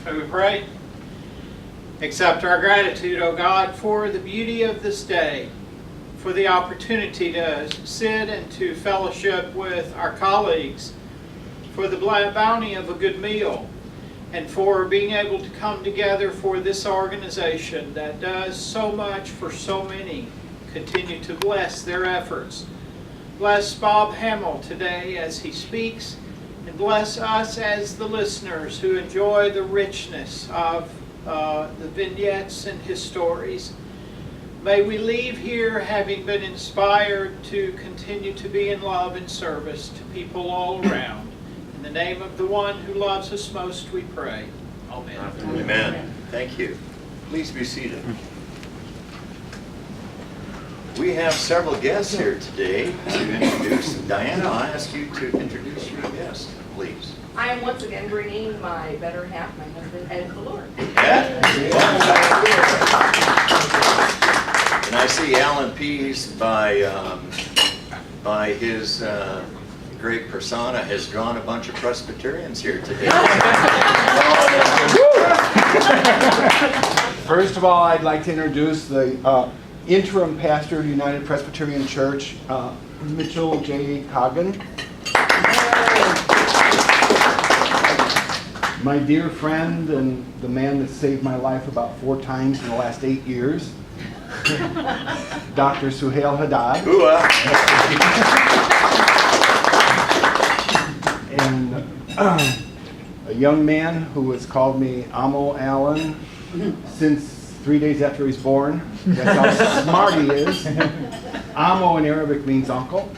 Shall we pray? Accept our gratitude, O God, for the beauty of this day, for the opportunity to sit and to fellowship with our colleagues, for the bounty of a good meal, and for being able to come together for this organization that does so much for so many. Continue to bless their efforts. Bless Bob Hammel today as he speaks, and bless us as the listeners who enjoy the richness of the vignettes and his stories. May we leave here having been inspired to continue to be in love and service to people all around. In the name of the one who loves us most, we pray. Amen. Amen. Thank you. Please be seated. We have several guests here today to introduce. Diana, I'll ask you to introduce your guest, please. I am once again bringing my better half, my husband, Ed the Lord. And I see Alan Pease, by his great persona, has drawn a bunch of Presbyterians here today. First of all, I'd like to introduce the interim pastor of United Presbyterian Church, Mitchell J. Coggin. My dear friend and the man that saved my life about 4 times in the last 8 years, Dr. Suhail Haddad. And a young man who has called me Amo Allen since 3 days after he's born. That's how smart he is. Amo in Arabic means uncle.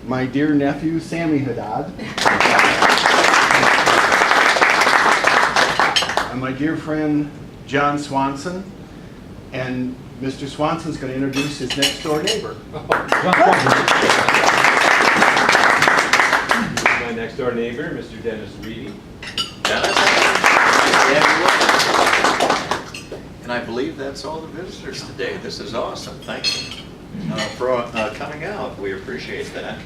My dear nephew, Sammy Haddad. And my dear friend, John Swanson. And Mr. Swanson's going to introduce his next door neighbor. My next door neighbor, Mr. Dennis Reedy. Dennis. And I believe that's all the visitors today. This is awesome. Thank you for coming out. We appreciate that.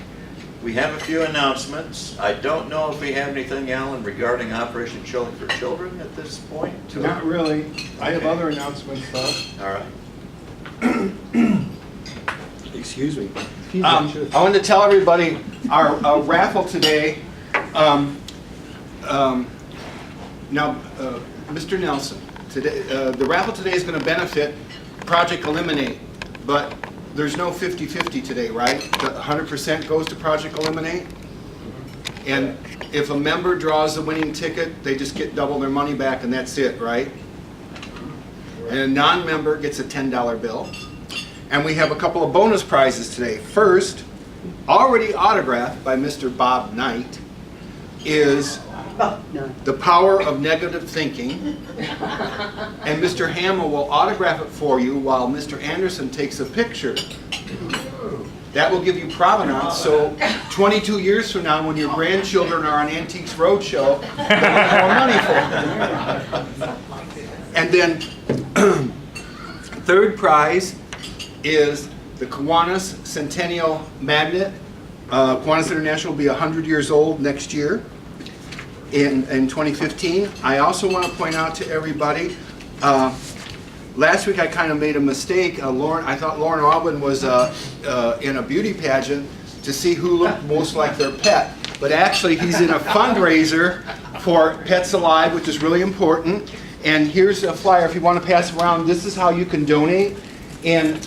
We have a few announcements. I don't know if we have anything, Alan, regarding Operation Children for Children at this point. Not really. I have other announcements, though. All right. Excuse me. I wanted to tell everybody our raffle today. Mr. Nelson, today the raffle today is going to benefit Project Eliminate, but there's no 50-50 today, right? The 100% goes to Project Eliminate, and if a member draws the winning ticket, they just get double their money back, and that's it, right? And a non-member gets a $10 bill. And we have a couple of bonus prizes today. First, already autographed by Mr. Bob Knight, is The Power of Negative Thinking. And Mr. Hammel will autograph it for you while Mr. Anderson takes a picture. That will give you provenance, so 22 years from now, when your grandchildren are on Antiques Roadshow, they'll have more money for them. And then, third prize is the Kiwanis Centennial Magnet. Kiwanis International will be 100 years old next year in 2015. I also want to point out to everybody, last week I kind of made a mistake. I thought Lauren Aubin was in a beauty pageant to see who looked most like their pet. But actually he's in a fundraiser for Pets Alive, which is really important. And here's a flyer if you want to pass around. This is how you can donate. And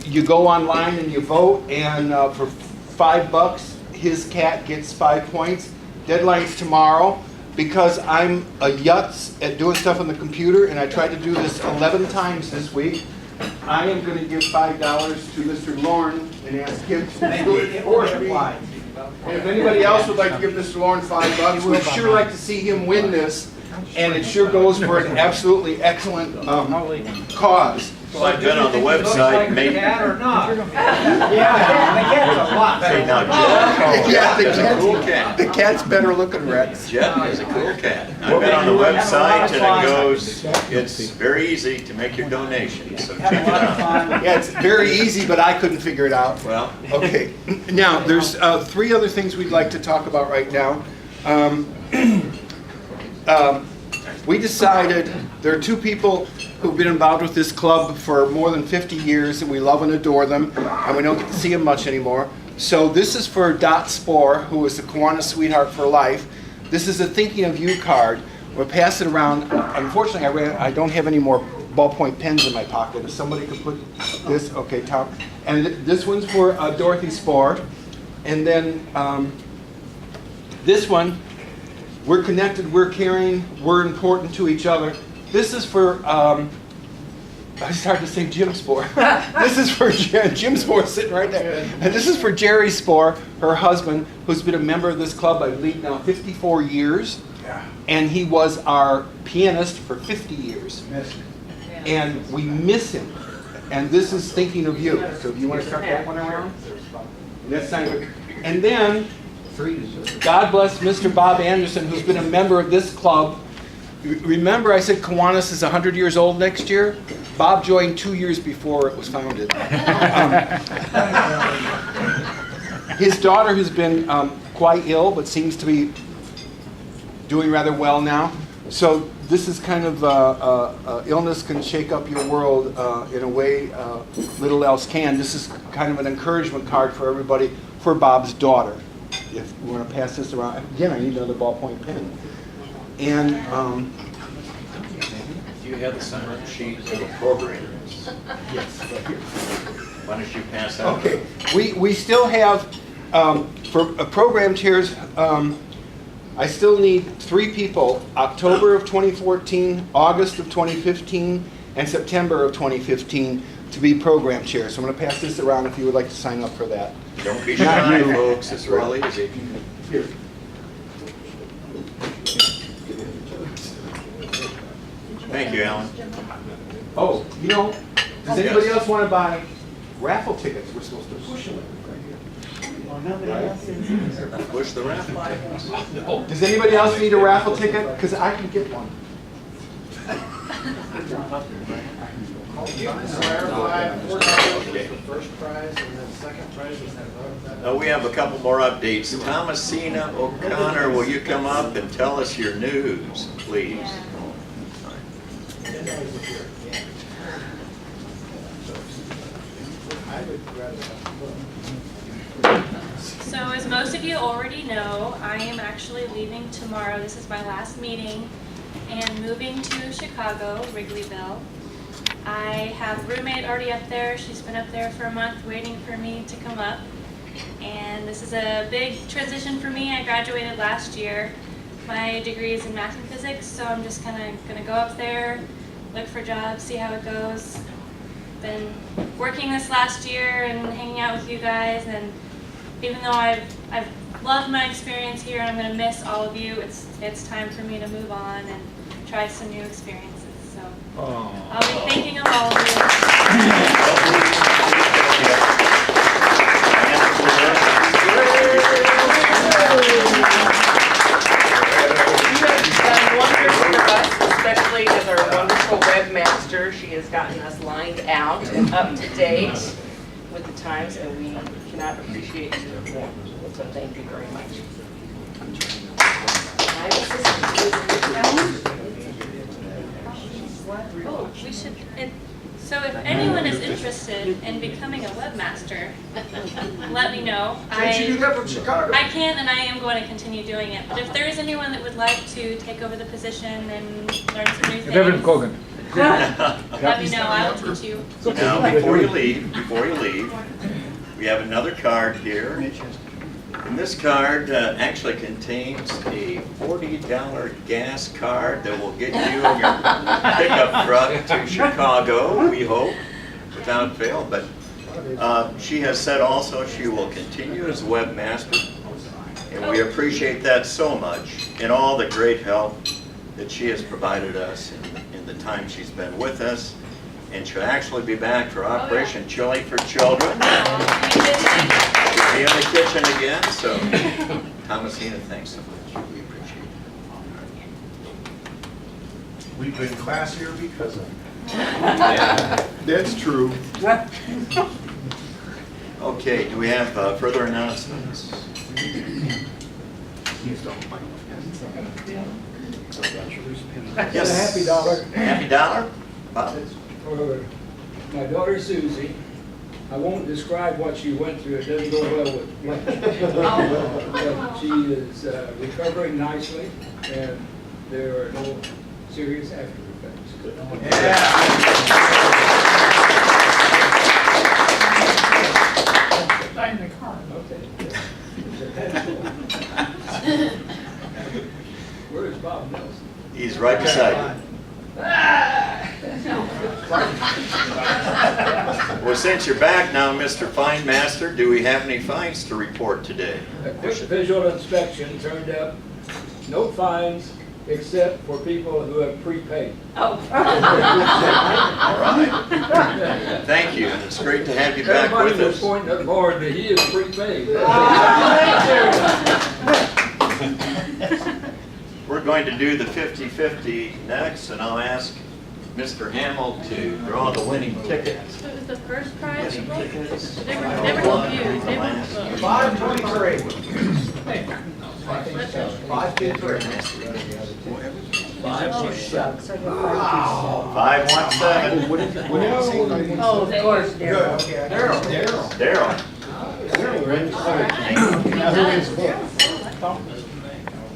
you go online and you vote, and for $5, his cat gets 5 points. Deadline's tomorrow. Because I'm a yutz at doing stuff on the computer, and I tried to do this 11 times this week, I am going to give $5 to Mr. Lorne and ask him to do it for me. And if anybody else would like to give Mr. Lorne $5, we'd sure like to see him win this, and it sure goes for an absolutely excellent cause. Well, I've been on the website. Maybe. Cat or not? Yeah, the cat's a lot better. Hey, now, Jeff is a cool cat. The cat's better looking, Rex. Jeff is a cool cat. I've been on the website, and it goes, it's very easy to make your donation, so check it out. Yeah, it's very easy, but I couldn't figure it out. Well, Okay, now there's 3 other things we'd like to talk about right now. we decided, there are two people who've been involved with this club for more than 50 years, and we love and adore them, and we don't get to see them much anymore. So this is for Dot Spohr, who is the Kiwanis Sweetheart for Life. This is a Thinking of You card. We'll pass it around. Unfortunately, I don't have any more ballpoint pens in my pocket. If somebody could put this, okay, Tom. And this one's for Dorothy Spohr. And then this one, we're connected, we're caring, we're important to each other. This is for, I started to say Jim Spohr. This is for Jim Spohr sitting right there. And this is for Jerry Spohr, her husband, who's been a member of this club, I believe now 54 years. And he was our pianist for 50 years. And we miss him. And this is Thinking of You. So if you want to start that one around. That's not good. And then, God bless Mr. Bob Anderson, who's been a member of this club. Remember I said Kiwanis is 100 years old next year? Bob joined 2 years before it was founded. His daughter, who's been quite ill, but seems to be doing rather well now. So this is kind of illness can shake up your world in a way little else can. This is kind of an encouragement card for everybody for Bob's daughter. If we want to pass this around, again, I need another ballpoint pen. And Do you have the sign-up sheet for the programs? yes, right here. Why don't you pass that? Okay, we still have for program chairs. I still need 3 people: October of 2014, August of 2015, and September of 2015 to be program chairs. So I'm going to pass this around if you would like to sign up for that. Don't be shy, folks. It's really easy. Here. Thank you, Alan. Oh, you know, does anybody else want to buy raffle tickets? We're supposed to push them right here. Push the raffle. Does anybody else need a raffle ticket? Because I can get one. First prize and then second prize is We have a couple more updates. Thomasina O'Connor, will you come up and tell us your news, please? So as most of you already know, I am actually leaving tomorrow. This is my last meeting and moving to Chicago, Wrigleyville. I have a roommate already up there. She's been up there for a month waiting for me to come up. And this is a big transition for me. I graduated last year. My degree is in math and physics, so I'm just kind of going to go up there, look for jobs, see how it goes. Been working this last year and hanging out with you guys, and even though I've loved my experience here and I'm going to miss all of you, it's time for me to move on and try some new experiences. So I'll be thinking of all of you. Especially as our wonderful webmaster. She has gotten us lined out and up to date with the times, and we cannot appreciate you more. So thank you very much. Oh, we should. So if anyone is interested in becoming a webmaster, let me know. Can't you do that from Chicago? I can, and I am going to continue doing it. But if there is anyone that would like to take over the position and learn some new things, Reverend Kogan. let me know. I will teach you. Now, before you leave, we have another card here. And this card actually contains a $40 gas card that will get you and your pickup truck to Chicago, we hope, without fail. But she has said also she will continue as webmaster, and we appreciate that so much and all the great help that she has provided us in the time she's been with us. And she'll actually be back for Operation Chili for Children. She'll be in the kitchen again, so Thomasina, thanks so much. We appreciate it. We've been classier because of That's true. Okay, do we have further announcements? Yes. Happy dollar. Happy dollar? Bob? For my daughter Susie. I won't describe what she went through, it doesn't go well with lunch. But she is recovering nicely, and there are no serious after effects. Stay in the car. Okay. Where is Bob Nelson? He's right beside you. Well, since you're back now, Mr. Fine Master, do we have any fines to report today? A quick visual inspection turned up no fines except for people who have prepaid. Oh. All right. Thank you, and it's great to have you back Everybody with was us. pointing at Lord that he is prepaid. We're going to do the 50-50 next, and I'll ask Mr. Hammel to draw the winning tickets. What was the first prize? Winning tickets. They were confused. They were. 523. 517. Oh, of course, Daryl. Daryl.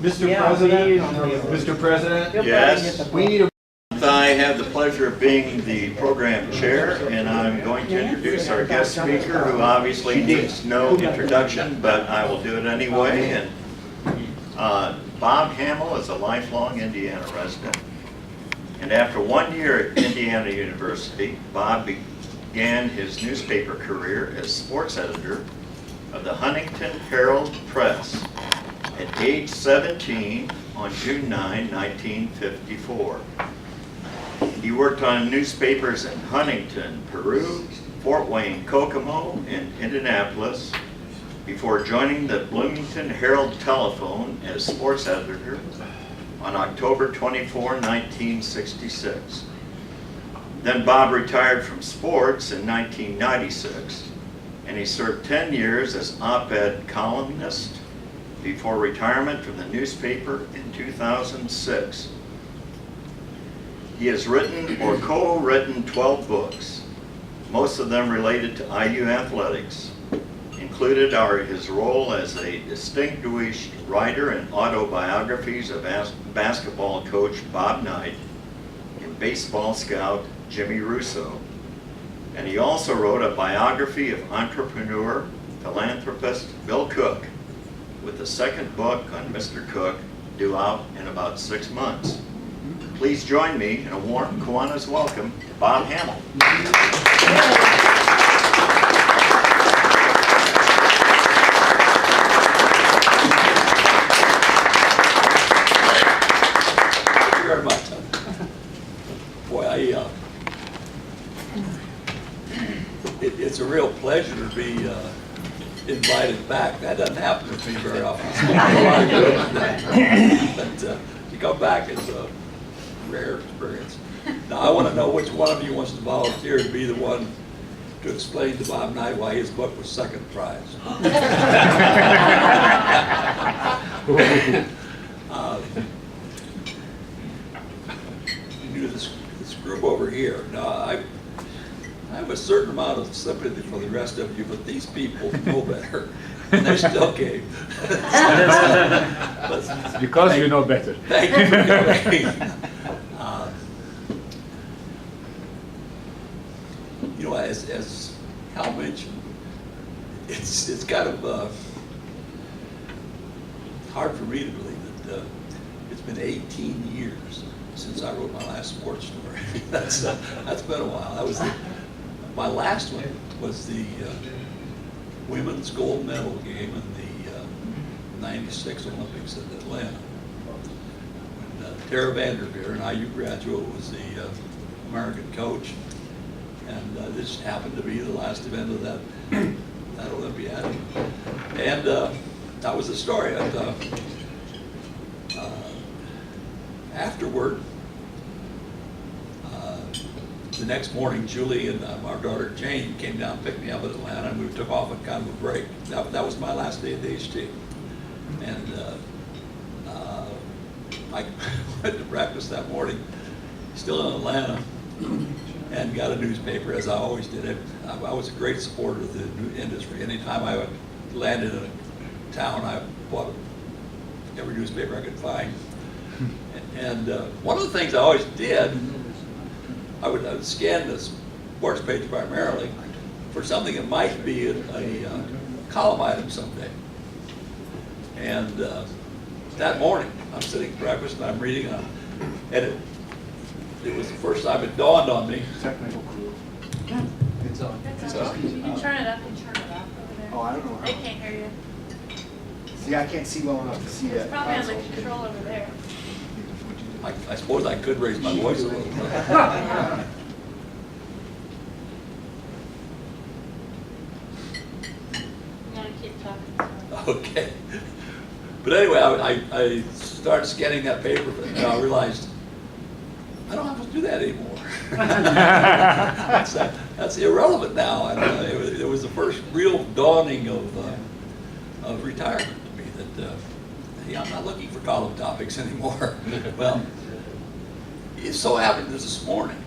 Mr. President, Yes. We need a I have the pleasure of being the program chair, and I'm going to introduce our guest speaker, who obviously needs no introduction, but I will do it anyway. And Bob Hammel is a lifelong Indiana resident. And after 1 year at Indiana University, Bob began his newspaper career as sports editor of the Huntington Herald Press at age 17 on June 9, 1954. He worked on newspapers in Huntington, Peru, Fort Wayne, Kokomo, and Indianapolis before joining the Bloomington Herald Telephone as sports editor on October 24, 1966. Then Bob retired from sports in 1996, and he served 10 years as op-ed columnist before retirement from the newspaper in 2006. He has written or co-written 12 books, most of them related to IU athletics. Included are his role as a distinguished writer in autobiographies of basketball coach Bob Knight and baseball scout Jimmy Russo. And he also wrote a biography of entrepreneur, philanthropist Bill Cook, with the second book on Mr. Cook due out in about 6 months. Please join me in a warm Kiwanis welcome to Bob Hammel. Thank you very much. Boy, it's a real pleasure to be invited back. That doesn't happen to me very often. But to come back is a rare experience. Now, I want to know which one of you wants to volunteer to be the one to explain to Bob Knight why his book was second prize. You knew this group over here. Now, I have a certain amount of sympathy for the rest of you, but these people know better, and they still came. because you know better. Thank you for coming. You know, as Hal mentioned, it's kind of hard for me to believe that it's been 18 years since I wrote my last sports story. That's been a while. That was my last one was the women's gold medal game in the '96 Olympics in Atlanta. When Tara Vanderveer, an IU graduate, was the American coach, and this happened to be the last event of that Olympiad. And that was the story. Afterward, the next morning, Julie and our daughter Jane came down and picked me up in Atlanta, and we took off on kind of a break. That was my last day at the HT. And I went to practice that morning, still in Atlanta, and got a newspaper, as I always did. I was a great supporter of the industry. Anytime I landed in a town, I bought every newspaper I could find. And one of the things I always did, I would scan the sports page primarily for something that might be a column item someday. And that morning, I'm sitting at breakfast and I'm reading, and it was the first time it dawned on me. Technical crew. It's on. That's all. You can turn it up and turn it off over there. Oh, I don't know They how. can't hear you. See, I can't see well enough to see It's that. probably on the control over there. I suppose I could raise my voice a little bit. You gotta keep talking. Okay. But anyway, I started scanning that paper, and I realized I don't have to do that anymore. That's irrelevant now. And it was the first real dawning of retirement to me that hey, I'm not looking for column topics anymore. Well, it so happened this morning,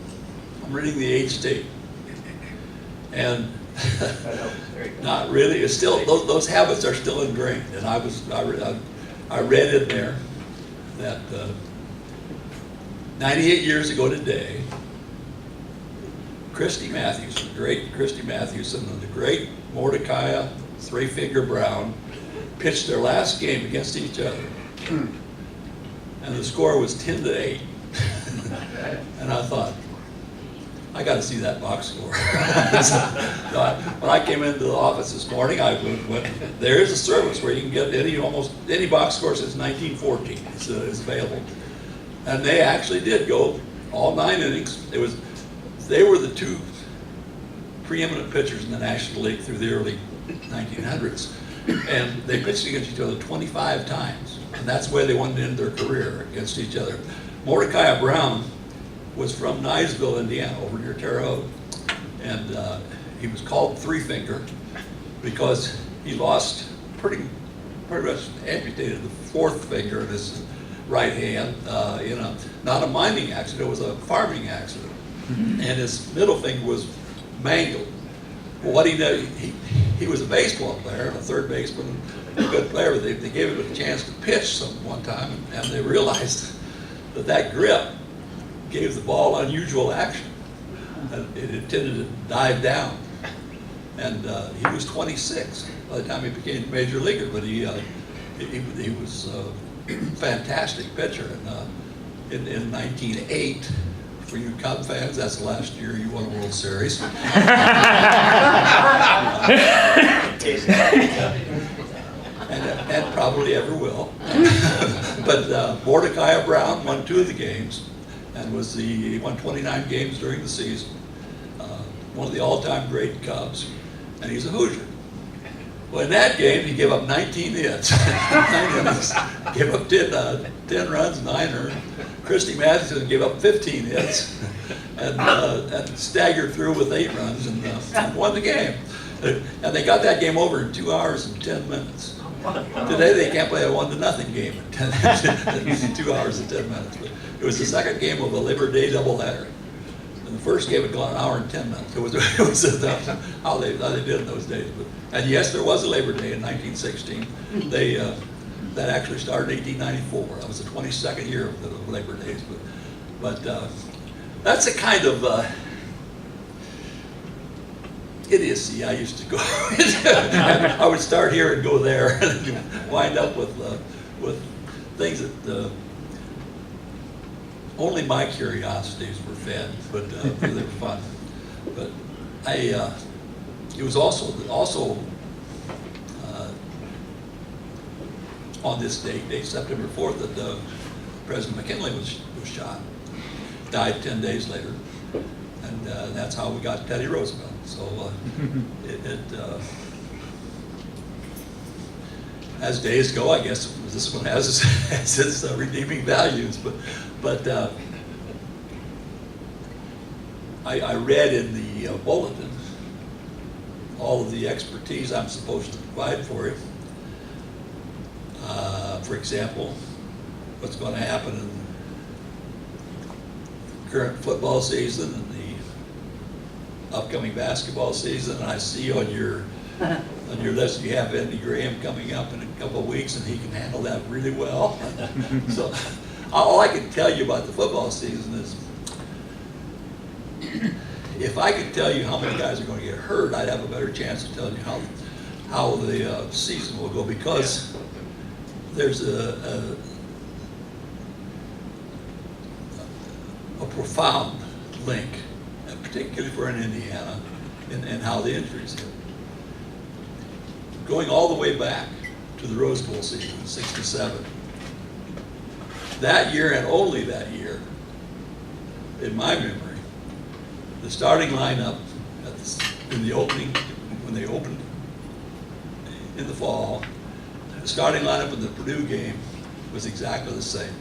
I'm reading the HT, and not really. It's still those habits are still ingrained, and I read in there that 98 years ago today, Christy Matthewson, the great Christy Matthewson, and the great Mordecai Three-Finger Brown pitched their last game against each other, and the score was 10-8. And I thought, I got to see that box score. So when I came into the office this morning, I went, there is a service where you can get almost any box score since 1914 is available. And they actually did go all 9 innings. They were the 2 preeminent pitchers in the National League through the early 1900s. And they pitched against each other 25 times. And that's the way they wanted to end their career, against each other. Mordecai Brown was from Niceville, Indiana, over near Terre Haute. And he was called Three-Finger because he lost pretty much amputated the 4th finger of his right hand in not a mining accident, it was a farming accident. And his middle finger was mangled. Well, what he did, he was a baseball player, a third baseman, a good player. They gave him a chance to pitch one time, and they realized that grip gave the ball unusual action. And it tended to dive down. And he was 26 by the time he became a major leaguer, but he was a fantastic pitcher. And in 1908, for you Cub fans, that's the last year you won a World Series. and probably ever will. But Mordecai Brown won 2 of the games, and he won 29 games during the season. One of the all-time great Cubs, and he's a Hoosier. Well, in that game, he gave up 19 hits. 9 innings, gave up 10 runs, 9 earned. Christy Mathewson gave up 15 hits, and staggered through with 8 runs and won the game. And they got that game over in 2 hours and 10 minutes. Today they can't play a 1-0 game in 2 hours and 10 minutes. But it was the second game of a Labor Day doubleheader. And the first game had gone an hour and 10 minutes. It was how they did in those days. And yes, there was a Labor Day in 1916. That actually started in 1894. That was the 22nd year of the Labor Days. But that's the kind of idiocy I used to go. I would start here and go there, and wind up with things that only my curiosities were fed, but they were fun. But it was also on this date, September 4th, that President McKinley was shot. Died 10 days later, and that's how we got Teddy Roosevelt. So as days go, I guess this one has its redeeming values. But I read in the bulletin all of the expertise I'm supposed to provide for you. For example, what's going to happen in the current football season and the upcoming basketball season. And I see on your list you have Andy Graham coming up in a couple of weeks, and he can handle that really well. So all I can tell you about the football season is, if I could tell you how many guys are going to get hurt, I'd have a better chance of telling you how the season will go, because there's a profound link, and particularly for in Indiana, in how the injuries hit. Going all the way back to the Rose Bowl season, '67. That year and only that year, in my memory, the starting lineup when they opened in the fall, the starting lineup in the Purdue game was exactly the same.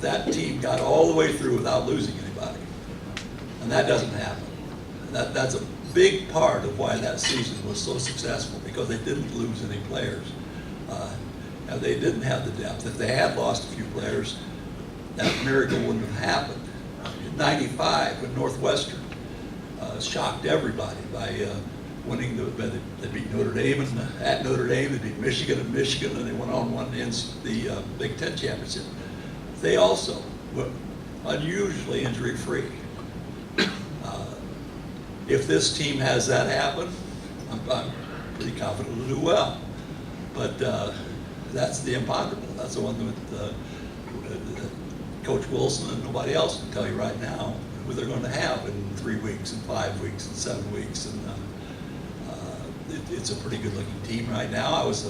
That team got all the way through without losing anybody, and that doesn't happen. That's a big part of why that season was so successful, because they didn't lose any players. And they didn't have the depth. If they had lost a few players, that miracle wouldn't have happened. In '95, when Northwestern shocked everybody by winning, they beat Notre Dame at Notre Dame, they beat Michigan at Michigan, and they went on one the Big Ten championship. They also were unusually injury-free. If this team has that happen, I'm pretty confident it'll do well. But that's the imponderable. That's the one that Coach Wilson and nobody else can tell you right now who they're going to have in 3 weeks and 5 weeks and 7 weeks. And it's a pretty good-looking team right now. I was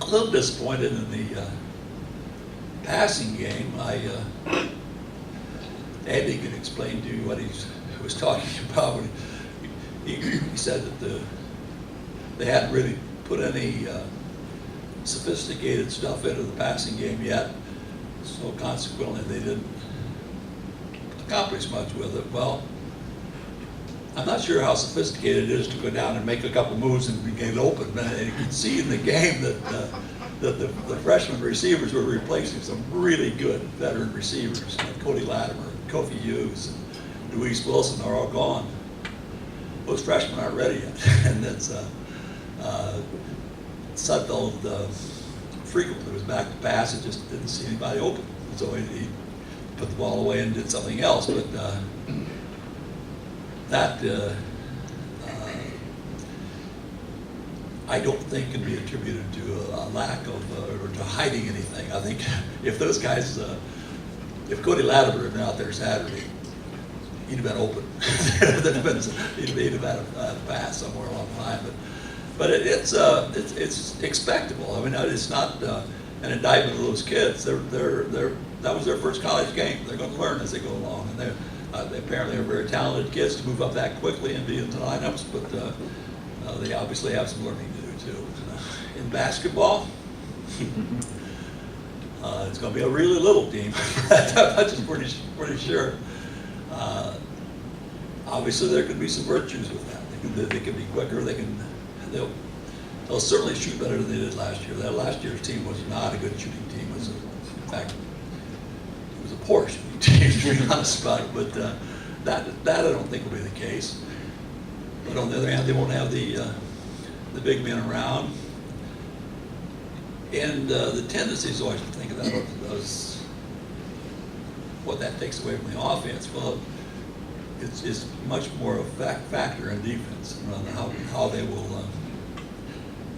a little disappointed in the passing game. Andy can explain to you what he was talking about when he said that they hadn't really put any sophisticated stuff into the passing game yet, so consequently they didn't accomplish much with it. Well, I'm not sure how sophisticated it is to go down and make a couple moves and get open. And you can see in the game that the freshman receivers were replacing some really good veteran receivers. Cody Latimer, Kofi Hughes, and Luis Wilson are all gone. Those freshmen aren't ready yet. And that's Sudfeld frequently was back to pass and just didn't see anybody open. So he put the ball away and did something else. But that I don't think can be attributed to a lack of, or to hiding anything. I think if those guys, if Cody Latimer had been out there Saturday, he'd have been open. He'd have had a pass somewhere along the line. But it's expectable. I mean, it's not an indictment of those kids. That was their first college game. They're going to learn as they go along, and they apparently are very talented kids to move up that quickly and be in the lineups. But they obviously have some learning to do too. In basketball, it's going to be a really little team. I'm just pretty sure. Obviously, there can be some virtues with that. They can be quicker. They'll certainly shoot better than they did last year. That last year's team was not a good shooting team. In fact, it was a poor shooting team, to be honest about it. But that I don't think will be the case. But on the other hand, they won't have the big men around. And the tendency is always to think of that as what that takes away from the offense. Well, it's much more a factor in defense, how they will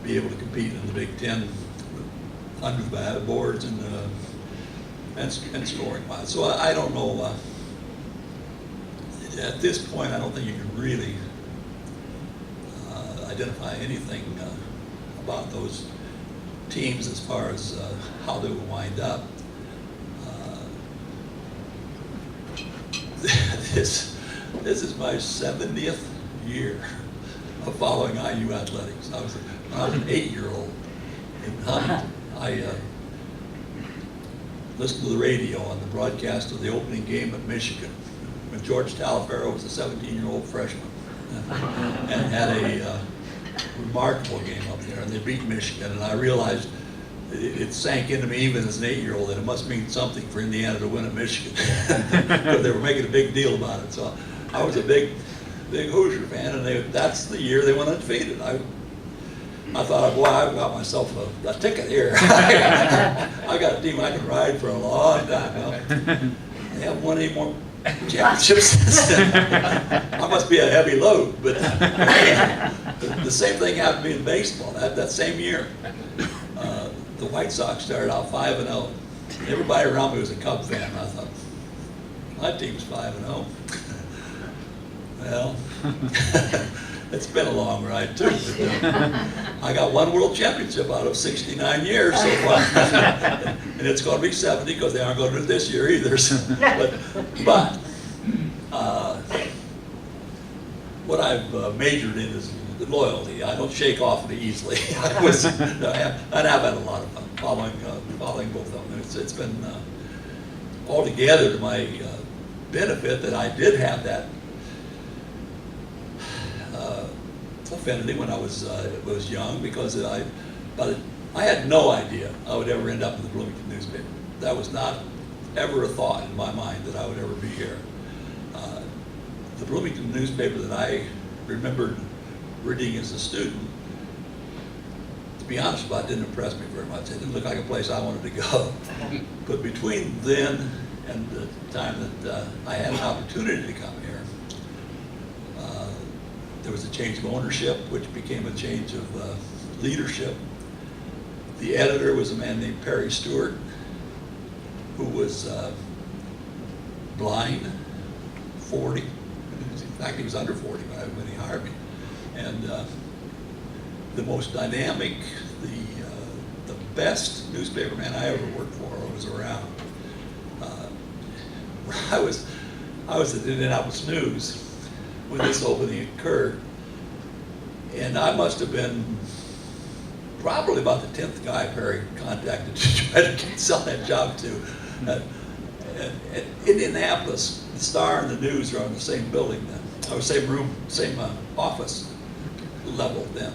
be able to compete in the Big Ten under the boards and scoring wise. So I don't know. At this point, I don't think you can really identify anything about those teams as far as how they will wind up. This is my 70th year of following IU athletics. When I was an 8-year-old in Huntington, I listened to the radio on the broadcast of the opening game at Michigan when George Talaferro was a 17-year-old freshman and had a remarkable game up there, and they beat Michigan. And I realized it sank into me even as an 8-year-old that it must mean something for Indiana to win at Michigan. Because they were making a big deal about it. So I was a big Hoosier fan, and that's the year they went undefeated. I thought, boy, I've got myself a ticket here. I got a team I can ride for a long time. Well, they haven't won any more championships since then. I must be a heavy load, but the same thing happened to me in baseball. That same year, the White Sox started out 5-0. Everybody around me was a Cub fan. I thought, my team's 5-0. Well, it's been a long ride too. But, I got one world championship out of 69 years so far, and it's going to be 70 because they aren't going to do it this year either. But what I've majored in is loyalty. I don't shake off it easily. I have had a lot of fun following both of them. It's been altogether to my benefit that I did have that affinity when I was young, because I had no idea I would ever end up in the Bloomington newspaper. That was not ever a thought in my mind that I would ever be here. The Bloomington newspaper that I remembered reading as a student, to be honest about it, didn't impress me very much. It didn't look like a place I wanted to go. But between then and the time that I had an opportunity to come here, there was a change of ownership, which became a change of leadership. The editor was a man named Perry Stewart, who was blind, 40. In fact, he was under 40 when he hired me. And the most dynamic, the best newspaper man I ever worked for or was around. I was at the Indianapolis News when this opening occurred, and I must have been probably about the 10th guy Perry contacted to try to sell that job to. At Indianapolis, the Star and the News are on the same building then, or same room, same office level then.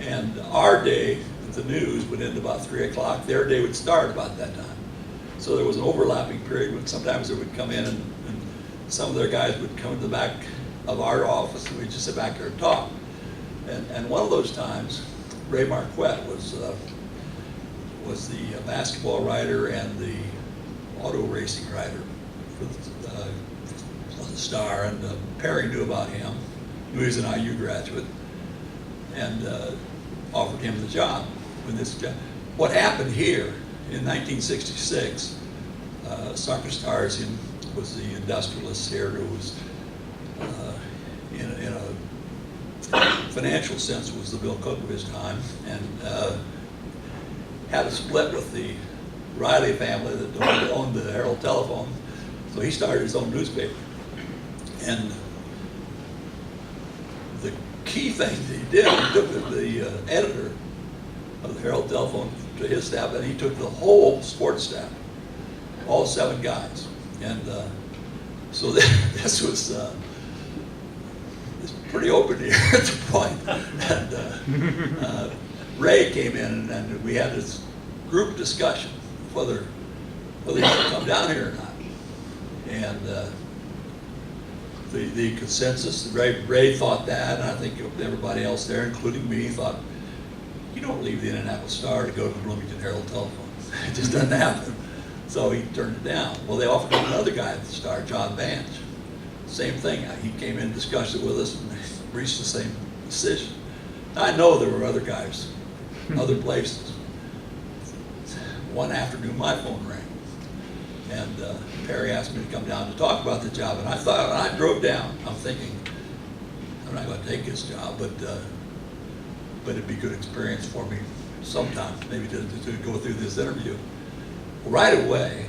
And our day at the News would end about 3 o'clock. Their day would start about that time. So there was an overlapping period when sometimes they would come in and some of their guys would come to the back of our office and we'd just sit back there and talk. And one of those times, Ray Marquette was the basketball writer and the auto racing writer for the Star, and Perry knew about him. Knew he was an IU graduate, and offered him the job. What happened here in 1966? Sarkis Tarzian was the industrialist here who was, in a financial sense, was the Bill Cook of his time, and had a split with the Riley family that owned the Herald Telephone. So he started his own newspaper. And the key thing that he did, he took the editor of the Herald Telephone to his staff, and he took the whole sports staff, all 7 guys. And so this was pretty open here at the point. And Ray came in, and we had this group discussion whether he should come down here or not. And the consensus, Ray thought that, and I think everybody else there, including me, thought, you don't leave the Indianapolis Star to go to the Bloomington Herald Telephone. It just doesn't happen. So he turned it down. Well, they offered him another guy at the Star, John Vance. Same thing. He came in, discussed it with us, and reached the same decision. I know there were other guys, other places. One afternoon, my phone rang, and Perry asked me to come down to talk about the job. And I thought, when I drove down, I'm thinking, I'm not going to take this job, but it'd be a good experience for me sometime, maybe to go through this interview. Right away,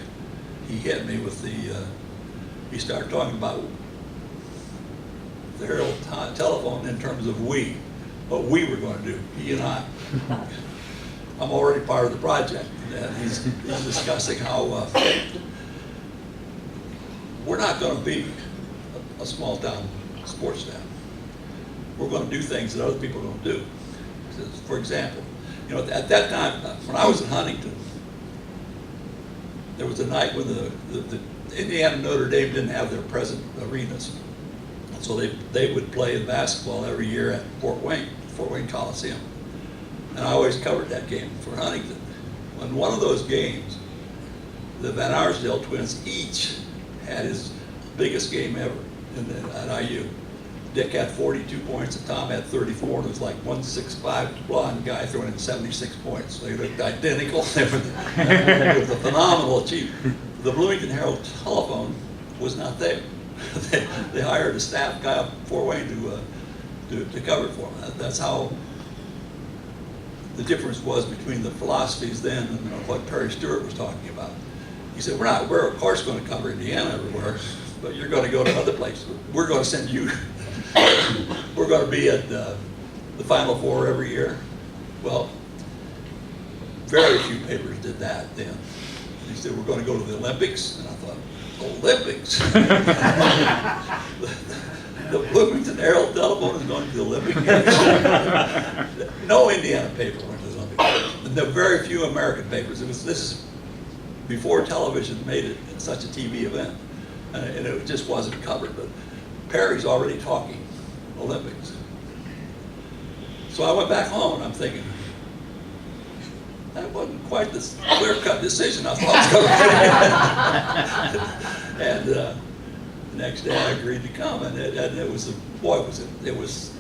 he hit me with he started talking about the Herald Telephone in terms of what we were going to do, he and I. I'm already part of the project, and he's discussing how we're not going to be a small town sports town. We're going to do things that other people don't do. For example, You know, at that time, when I was in Huntington, there was a night when the Indiana and Notre Dame didn't have their present arenas. So they would play in basketball every year at Fort Wayne Coliseum. And I always covered that game for Huntington. On one of those games, the Van Arsdale twins each had his biggest game ever at IU. Dick had 42 points and Tom had 34, and it was like 165 blonde guy throwing in 76 points. They looked identical. It was a phenomenal achievement. The Bloomington Herald telephone was not there. They hired a staff guy up Fort Wayne to cover it for them. That's how the difference was between the philosophies then and what Perry Stewart was talking about. He said, we're of course going to cover Indiana everywhere, but you're going to go to other places. We're going to send you, we're going to be at the Final Four every year. Well, very few papers did that then. He said, we're going to go to the Olympics. And I thought, Olympics? The Bloomington Herald telephone is going to the Olympic Games. No Indiana paper went to the Olympic Games. There were very few American papers. This is before television made it such a TV event. And it just wasn't covered. But Perry's already talking Olympics. So I went back home and I'm thinking, that wasn't quite the clear-cut decision I thought it was going to be. And the next day I agreed to come, and it was, boy, it was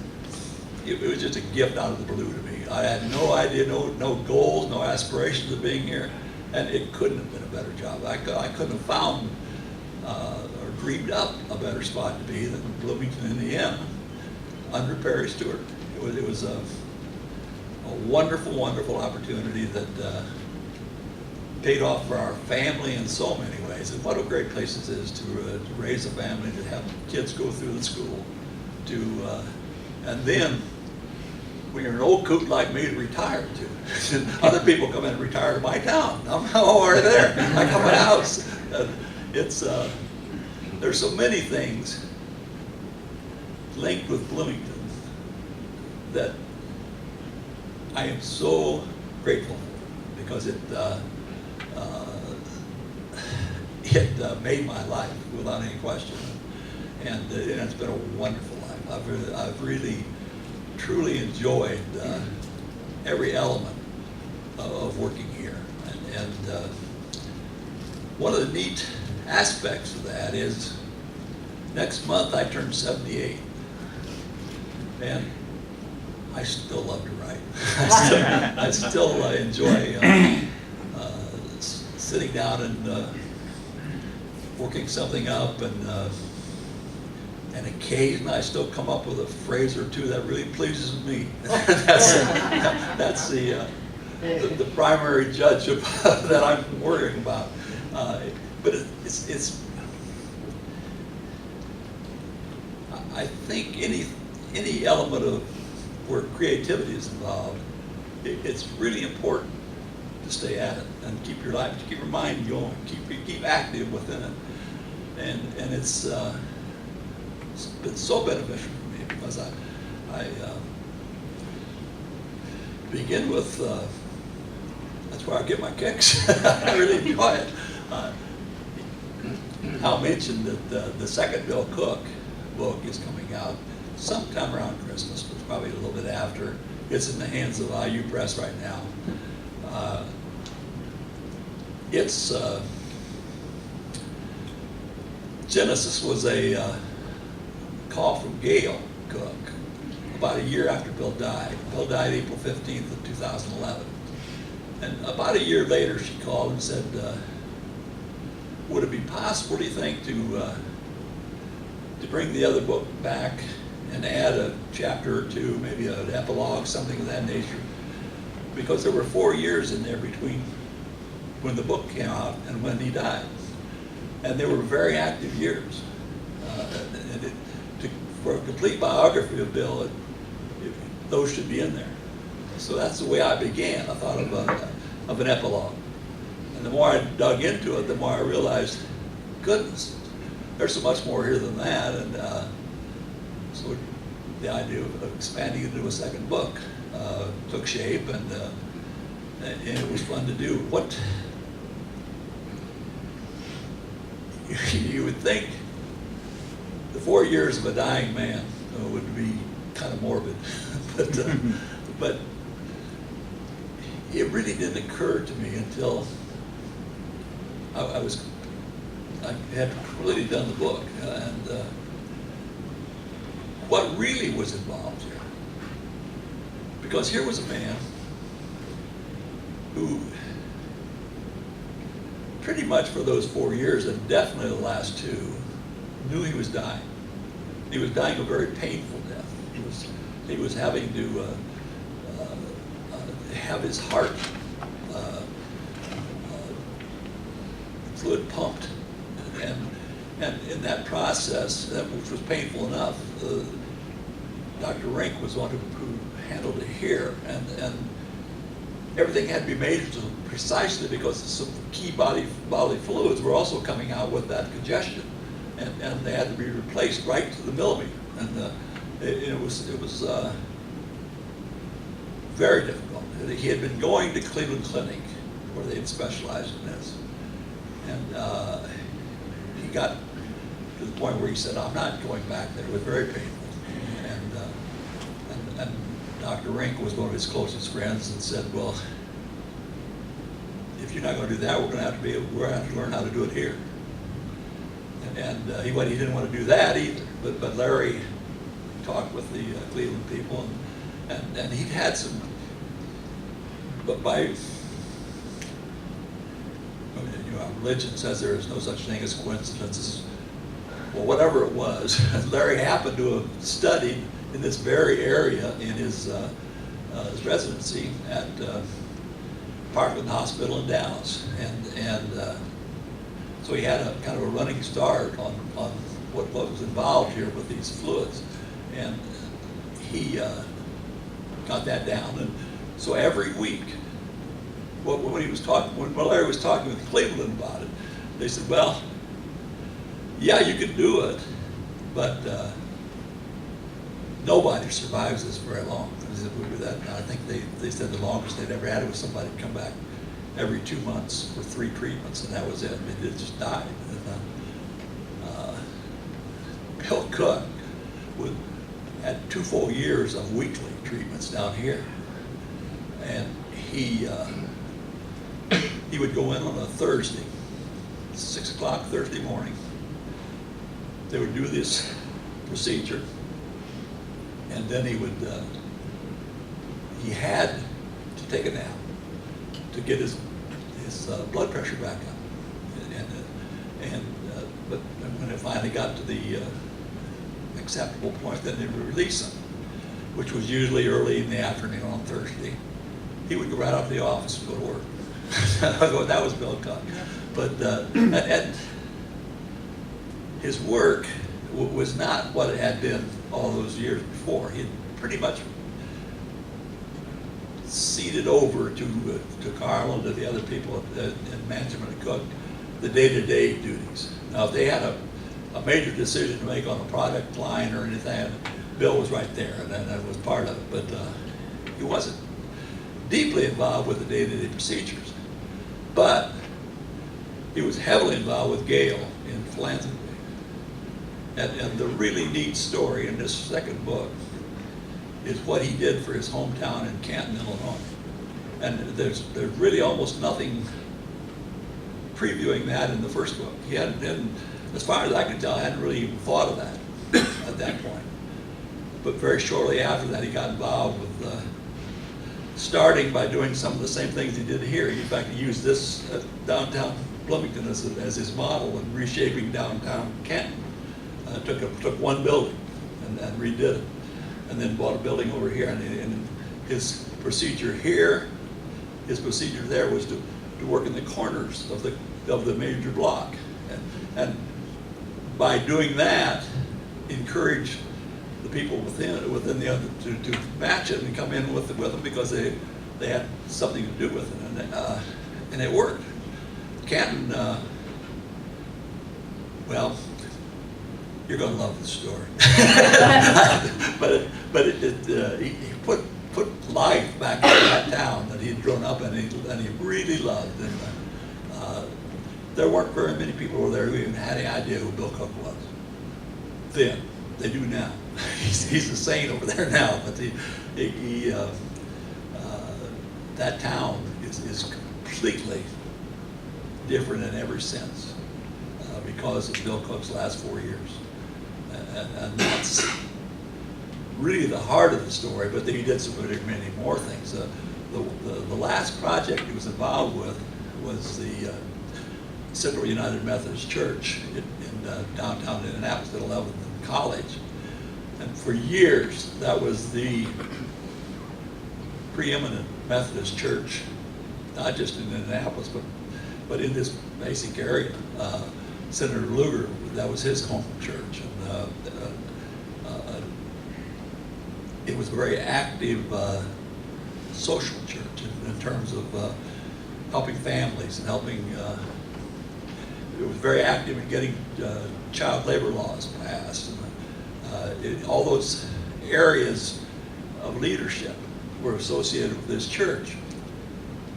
just a gift out of the blue to me. I had no idea, no goals, no aspirations of being here, and it couldn't have been a better job. I couldn't have found or dreamed up a better spot to be than Bloomington, Indiana, under Perry Stewart. It was a wonderful, wonderful opportunity that paid off for our family in so many ways. And what a great place this is to raise a family, to have kids go through the school, and then when you're an old coot like me, to retire to. Other people come in and retire to my town. I'm already there. I got my house. There's so many things linked with Bloomington that I am so grateful for, because it made my life without any question, and it's been a wonderful life. I've really, truly enjoyed every element of working here, and one of the neat aspects of that is next month I turn 78, and I still love to write. I still enjoy sitting down and working something up, and occasionally I still come up with a phrase or two that really pleases me. That's the primary judge of that I'm worrying about. But it's I think any element of where creativity is involved, it's really important to stay at it and keep your life, keep your mind going, keep active within it, and it's been so beneficial for me, because I begin with that's where I get my kicks. I really enjoy it. I'll mention that the second Bill Cook book is coming out sometime around Christmas, but probably a little bit after. It's in the hands of IU Press right now. Genesis was a call from Gail Cook about a year after Bill died. Bill died April 15th of 2011. And about a year later, she called and said, would it be possible, do you think, to bring the other book back and add a chapter or two, maybe an epilogue, something of that nature? Because there were 4 years in there between when the book came out and when he died. And they were very active years. For a complete biography of Bill, those should be in there. So that's the way I began. I thought of an epilogue. And the more I dug into it, the more I realized, goodness, there's so much more here than that. And so the idea of expanding it into a second book took shape, and and it was fun to do. What you would think the 4 years of a dying man would be kind of morbid, but it really didn't occur to me until I had completely done the book, and what really was involved here. Because here was a man who pretty much for those 4 years, and definitely the last 2, knew he was dying. He was dying a very painful death. He was having to have his heart fluid pumped, and in that process, which was painful enough, Dr. Rink was one who handled it here, and everything had to be measured precisely because some key bodily fluids were also coming out with that congestion, and they had to be replaced right to the millimeter, and it was very difficult. He had been going to Cleveland Clinic, where they had specialized in this, and he got to the point where he said, "I'm not going back there." It was very painful, and Dr. Rink was one of his closest friends, and said, "Well, if you're not going to do that, we're going to have to learn how to do it here." And he didn't want to do that either. But Larry talked with the Cleveland people, and he'd had some. But our religion says there is no such thing as coincidences. Well, whatever it was, Larry happened to have studied in this very area in his residency at Parkland Hospital in Dallas, and so he had a kind of a running start on what was involved here with these fluids, and he got that down. And so every week, when Larry was talking with Cleveland about it, they said, "Well, yeah, you can do it, but nobody survives this very long." I think they said the longest they'd ever had it was somebody come back every 2 months for 3 treatments, and that was it. They just died. Bill Cook had 2 full years of weekly treatments down here, and he would go in on a Thursday, 6 o'clock Thursday morning. They would do this procedure, and then he had to take a nap to get his blood pressure back up. But when it finally got to the acceptable point, then they would release him, which was usually early in the afternoon on Thursday. He would go right out to the office and go to work. That was Bill Cook. But and his work was not what it had been all those years before. He had pretty much ceded over to Carl and to the other people in management of Cook the day-to-day duties. Now, if they had a major decision to make on a product line or anything, Bill was right there, and that was part of it. But he wasn't deeply involved with the day-to-day procedures. But he was heavily involved with Gail in philanthropy. And the really neat story in this second book is what he did for his hometown in Canton, Illinois. And there's really almost nothing previewing that in the first book. He hadn't, as far as I can tell, hadn't really even thought of that at that point. But very shortly after that, he got involved with starting by doing some of the same things he did here. In fact, he used this downtown Bloomington as his model in reshaping downtown Canton. Took one building and redid it, and then bought a building over here. And his procedure here, his procedure there was to work in the corners of the major block, and by doing that, encourage the people within the other to match it and come in with them because they had something to do with it, and it worked. Canton, well, you're going to love this story. but he put put life back in that town that he had grown up in and he really loved. And there weren't very many people over there who even had any idea who Bill Cook was. Then, they do now. He's a saint over there now, but that town is completely different in every sense because of Bill Cook's last 4 years. And that's really the heart of the story, but then he did some many more things. The last project he was involved with was the Central United Methodist Church in downtown Indianapolis at 11th and College. And for years, that was the preeminent Methodist church, not just in Indianapolis, but in this basic area. Senator Lugar, that was his home church. And it was a very active social church in terms of helping families and helping, it was very active in getting child labor laws passed. And, all those areas of leadership were associated with this church.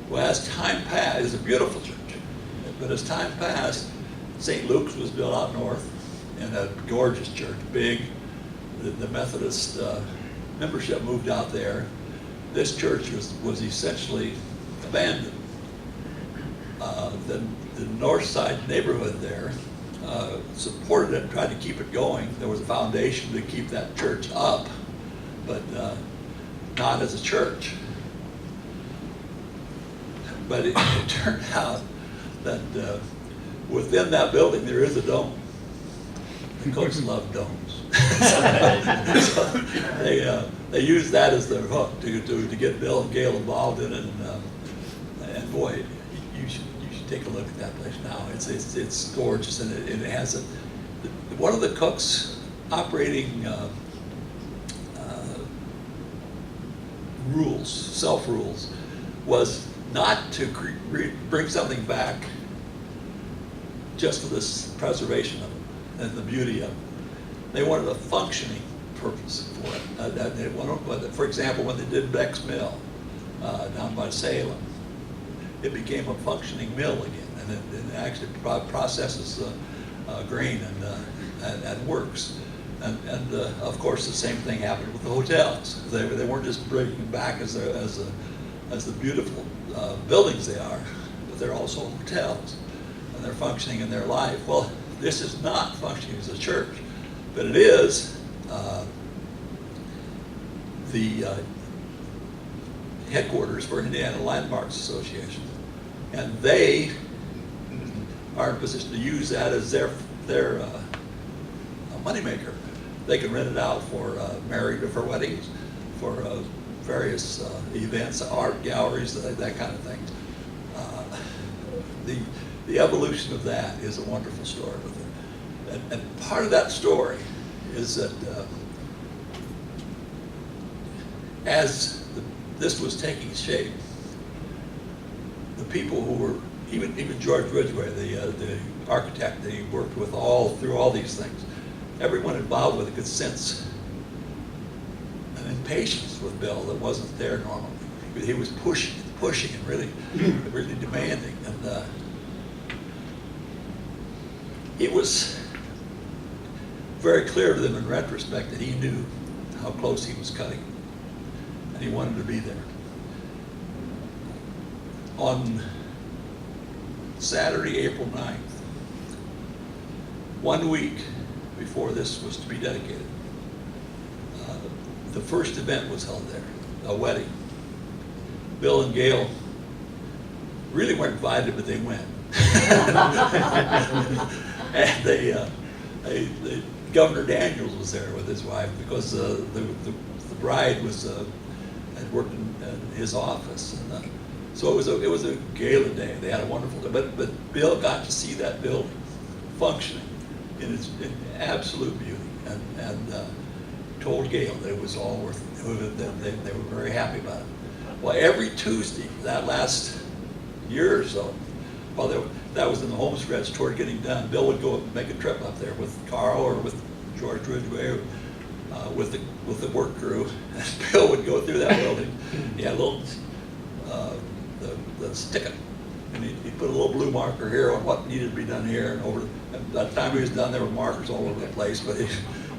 Well, as time passed, it's a beautiful church, but as time passed, St. Luke's was built out north, and a gorgeous church, big. The Methodist membership moved out there. This church was essentially abandoned. The north side neighborhood there supported it and tried to keep it going. There was a foundation to keep that church up, but not as a church. But it turned out that within that building there is a dome. The Cooks love domes. So they use that as their hook to get Bill and Gail involved in it. And boy, you should take a look at that place now. It's gorgeous, and it has one of the Cooks' operating rules, self-rules, was not to bring something back just for this preservation of it and the beauty of it. They wanted a functioning purpose for it. They wanted, for example, when they did Beck's Mill down by Salem, it became a functioning mill again, and it actually processes grain and works. And of course, the same thing happened with the hotels. They weren't just bringing them back as the beautiful buildings they are, but they're also hotels, and they're functioning in their life. Well, this is not functioning as a church, but it is the headquarters for Indiana Landmarks Association, and they are in a position to use that as their moneymaker. They can rent it out for married or for weddings, for various events, art galleries, that kind of thing. The evolution of that is a wonderful story with it. And part of that story is that as this was taking shape, the people who were, even George Ridgway, the architect that he worked with through all these things, everyone involved with it could sense an impatience with Bill that wasn't there normally. He was pushing and really demanding. And it was very clear to them in retrospect that he knew how close he was cutting it, and he wanted to be there. On Saturday, April 9th, 1 week before this was to be dedicated, the first event was held there, a wedding. Bill and Gail really weren't invited, but they went. And Governor Daniels was there with his wife because the bride had worked in his office, and so it was a gala day. They had a wonderful day, but Bill got to see that building functioning in absolute beauty, and told Gail that it was all worth it. They were very happy about it. Well, every Tuesday that last year or so, while that was in the home stretch toward getting done, Bill would go and make a trip up there with Carl or with George Ridgway with the work crew. And Bill would go through that building. He had a little the stick-it, and he put a little blue marker here on what needed to be done here, and over. And by the time he was done, there were markers all over the place. But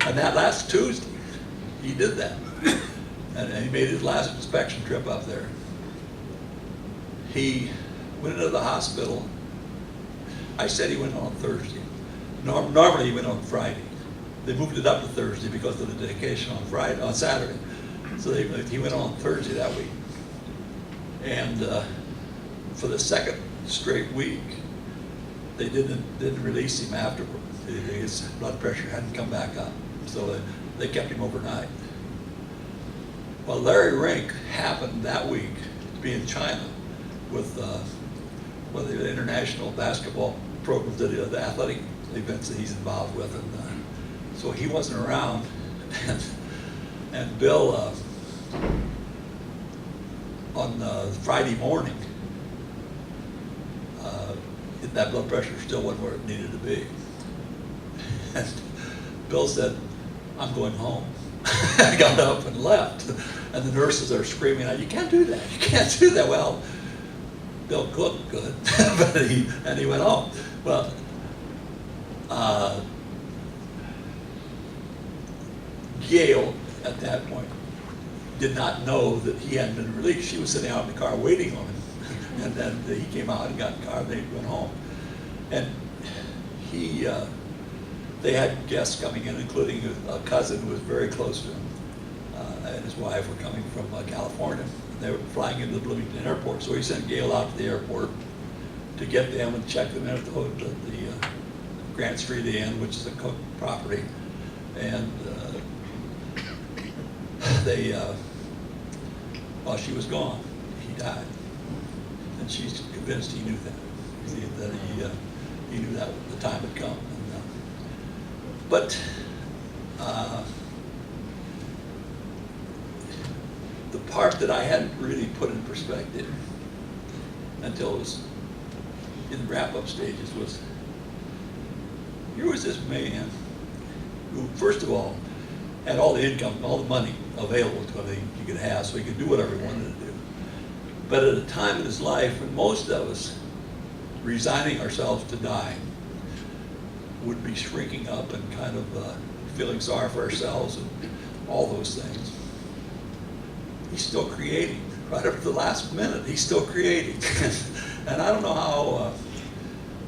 and that last Tuesday, he did that, and he made his last inspection trip up there. He went into the hospital. I said he went on Thursday. Normally he went on Friday. They moved it up to Thursday because of the dedication on Saturday. So he went on Thursday that week. And for the second straight week, they didn't release him afterward. His blood pressure hadn't come back up, so they kept him overnight. Well, Larry Rink happened that week to be in China with the international basketball programs, the athletic events that he's involved with, and so he wasn't around. And Bill, on Friday morning, that blood pressure still wasn't where it needed to be. And Bill said, "I'm going home." I got up and left, and the nurses are screaming out, "You can't do that! You can't do that!" Well, Bill cooked good, but he went home. Well, Gail at that point did not know that he hadn't been released. She was sitting out in the car waiting on him, and then he came out and got in the car. And they went home, and they had guests coming in, including a cousin who was very close to him, and his wife were coming from California. They were flying into the Bloomington airport, so he sent Gail out to the airport to get them and check them in at the Grant Street Inn, which is a Cook property, and while she was gone, he died, and she's convinced he knew that. He knew that the time had come. But the part that I hadn't really put in perspective until it was in the wrap-up stages was, here was this man who, first of all, had all the income, all the money available to him he could have, so he could do whatever he wanted to do. But at a time in his life when most of us, resigning ourselves to die, would be shrinking up and kind of feeling sorry for ourselves and all those things, he's still creating. Right up to the last minute, he's still creating. And I don't know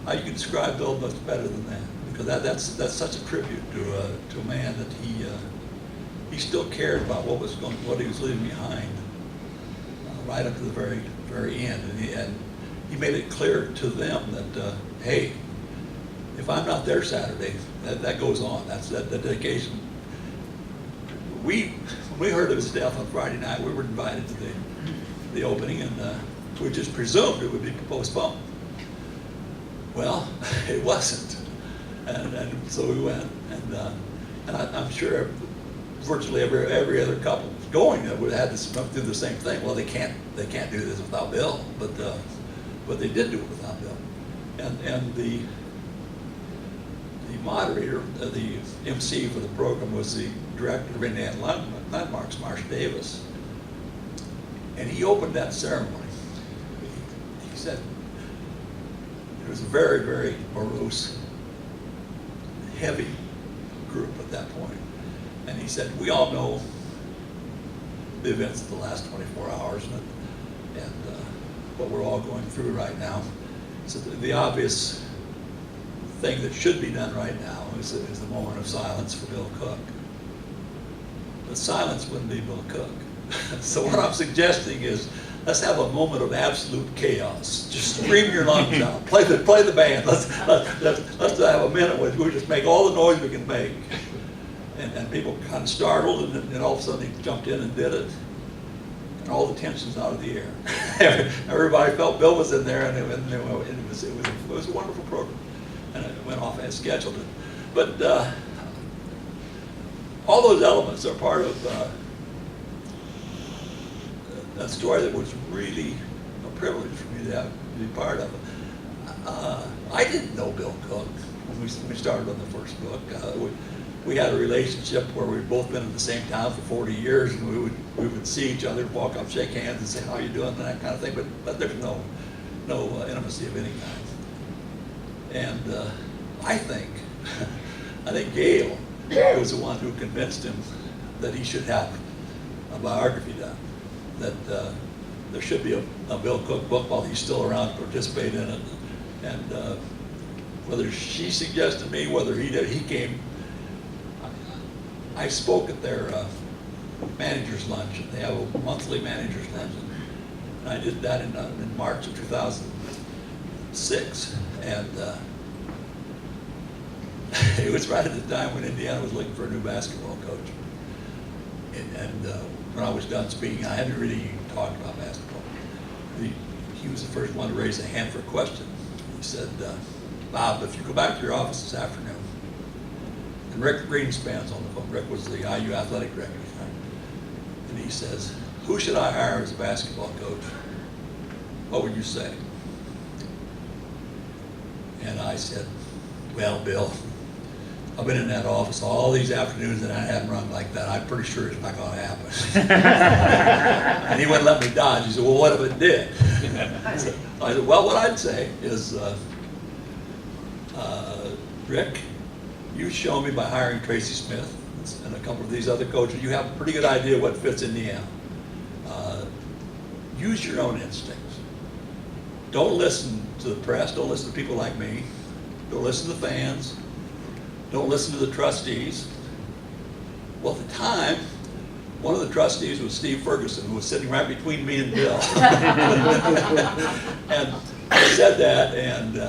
how you can describe Bill much better than that, because that's such a tribute to a man that he still cared about what he was leaving behind, right up to the very, very end. And he made it clear to them that, hey, if I'm not there Saturday, that goes on. That's that dedication. When we heard of his death on Friday night, we were invited to the opening, and we just presumed it would be postponed. Well, it wasn't, and so we went, and I'm sure virtually every other couple going that would have had to do the same thing. Well, they can't do this without Bill, but they did do it without Bill, and the moderator, the MC for the program, was the director of Indiana Landmarks, Marsh Davis, and he opened that ceremony. He said it was a very, very morose, heavy group at that point, and he said, we all know the events of the last 24 hours and what we're all going through right now. So the obvious thing that should be done right now is the moment of silence for Bill Cook. But silence wouldn't be Bill Cook. So what I'm suggesting is, let's have a moment of absolute chaos. Just scream your lungs out. Play the band. Let's have a minute where we just make all the noise we can make. And people kind of startled, and all of a sudden he jumped in and did it. And all the tension's out of the air. Everybody felt Bill was in there, and it was a wonderful program. And it went off as scheduled. But all those elements are part of a story that was really a privilege for me to be part of. I didn't know Bill Cook when we started on the first book. we had a relationship where we'd both been in the same town for 40 years, and we would see each other, walk up, shake hands, and say, "How you doing?" and that kind of thing. But there's no intimacy of any kind. And I think Gail was the one who convinced him that he should have a biography done. That there should be a Bill Cook book while he's still around to participate in it. And whether she suggested me, whether he did, he came. I spoke at their manager's lunch. They have a monthly manager's lunch, and I did that in March of 2006. And it was right at the time when Indiana was looking for a new basketball coach. And when I was done speaking, I hadn't really talked about basketball. He was the first one to raise a hand for a question. He said, "Bob, if you go back to your office this afternoon," and Rick Greenspan's on the phone. Rick was the IU athletic director. And he says, "Who should I hire as a basketball coach? What would you say?" And I said, "Well, Bill, I've been in that office all these afternoons and I haven't run like that. I'm pretty sure it's not going to happen." And he wouldn't let me dodge. He said, "Well, what if it did?" I said, "Well, what I'd say is, Rick, you show me by hiring Tracy Smith and a couple of these other coaches, you have a pretty good idea what fits Indiana. Use your own instincts. Don't listen to the press. Don't listen to people like me. Don't listen to the fans. Don't listen to the trustees." Well, at the time, one of the trustees was Steve Ferguson, who was sitting right between me and Bill. And I said that, and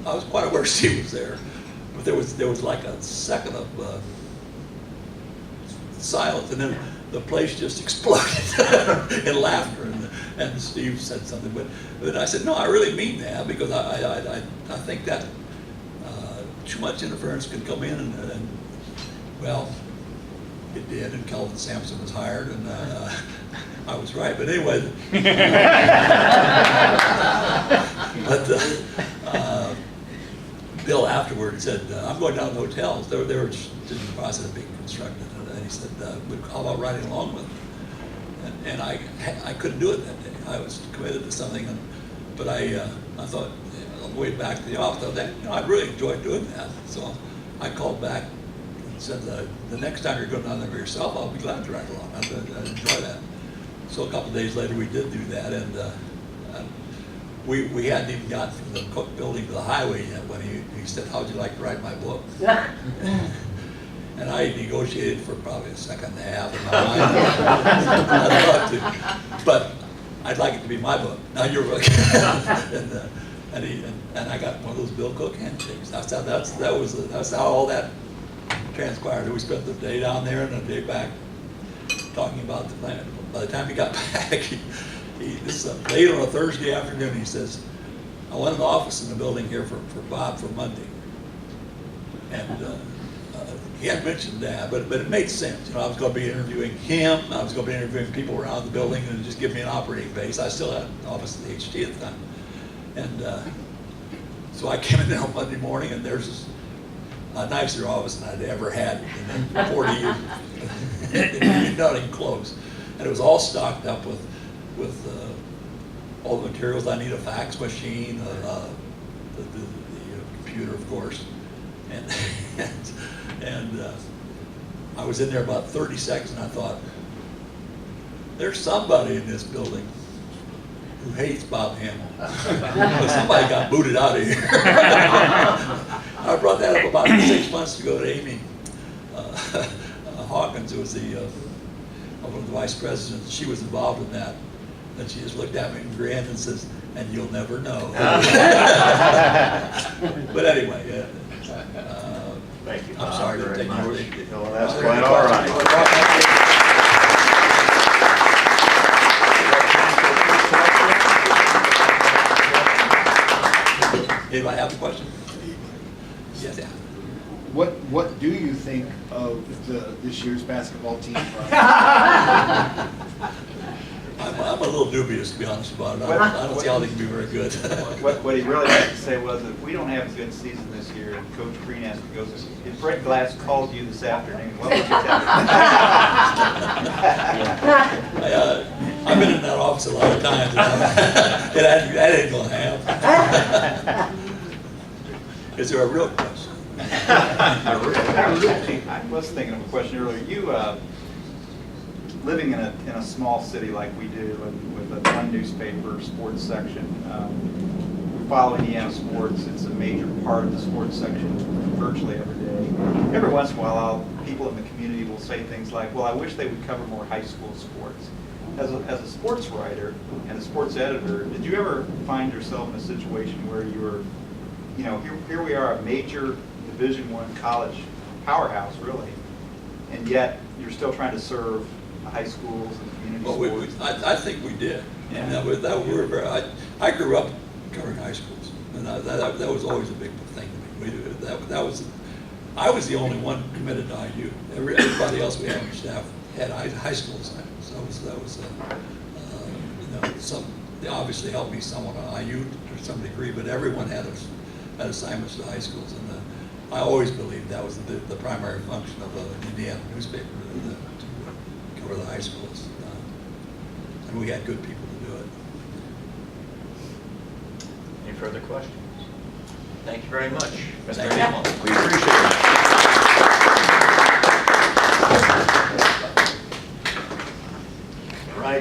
I was quite aware Steve was there. But there was like a second of silence, and then the place just exploded in laughter. And Steve said something, but I said, "No, I really mean that, because I think that too much interference can come in, and well, it did, and Kelvin Sampson was hired, and I was right." But anyway, Bill afterward said, "I'm going down to hotels." They were just in the process of being constructed, and he said, "How about riding along with them?" And I couldn't do it that day. I was committed to something, but I thought, on the way back to the office, I thought, I'd really enjoy doing that. So I called back and said, "The next time you're going down there by yourself, I'll be glad to ride along. I'd enjoy that." So a couple of days later, we did do that, and we hadn't even gotten from the Cook building to the highway yet when he said, "How'd you like to write my book?" And I negotiated for probably a second and a half in my mind. I'd love to, but I'd like it to be my book, not your book. and I got one of those Bill Cook handshakes. That's how all that transpired. We spent the day down there and the day back talking about the plan. By the time he got back, this is late on a Thursday afternoon. He says, "I want an office in the building here for Bob for Monday." And he hadn't mentioned that, but it made sense. I was going to be interviewing him. I was going to be interviewing people around the building, and just give me an operating base. I still had an office at the HT at the time. And so I came in there on Monday morning, and there's a nicer office than I'd ever had in 40 years. Not even close. And it was all stocked up with all the materials I need: a fax machine, the computer, of course. And I was in there about 30 seconds, and I thought, there's somebody in this building who hates Bob Hammel. Somebody got booted out of here. I brought that up about 6 months ago to Amy Hawkins, who was one of the vice presidents. She was involved in that. And she just looked at me and grinned and says, "And you'll never know." But anyway, Thank you. I'm sorry to very take much. more. No, that's quite all right. Anybody have a question? Yes, yeah. What do you think of this year's basketball team? I'm a little dubious, to be honest about it. I don't see how they can be very good. What he really had to say was, if we don't have a good season this year, and Coach Greenasty goes, if Brett Glass called you this afternoon, what would you tell him? I've been in that office a lot of times. That ain't gonna happen. Is there a real question? I was thinking of a question earlier. You, living in a small city like we do, and with a one newspaper sports section, we follow Indiana sports. It's a major part of the sports section virtually every day. Every once in a while, people in the community will say things like, well, I wish they would cover more high school sports. As a sports writer and a sports editor, did you ever find yourself in a situation where you were, you know, here we are, a major Division I college powerhouse, really, and yet you're still trying to serve the high schools and community sports? I think we did. Yeah. And I grew up covering high schools, and that was always a big thing to me. I was the only one committed to IU. Everybody else we had on our staff had high school assignments. That was they obviously helped me somewhat on IU to some degree, but everyone had assignments to high schools, and I always believed that was the primary function of an Indiana newspaper, to cover the high schools, and we had good people to do it. Any further questions? Thank you very much, Mr. Thank you. Hammel. We appreciate it.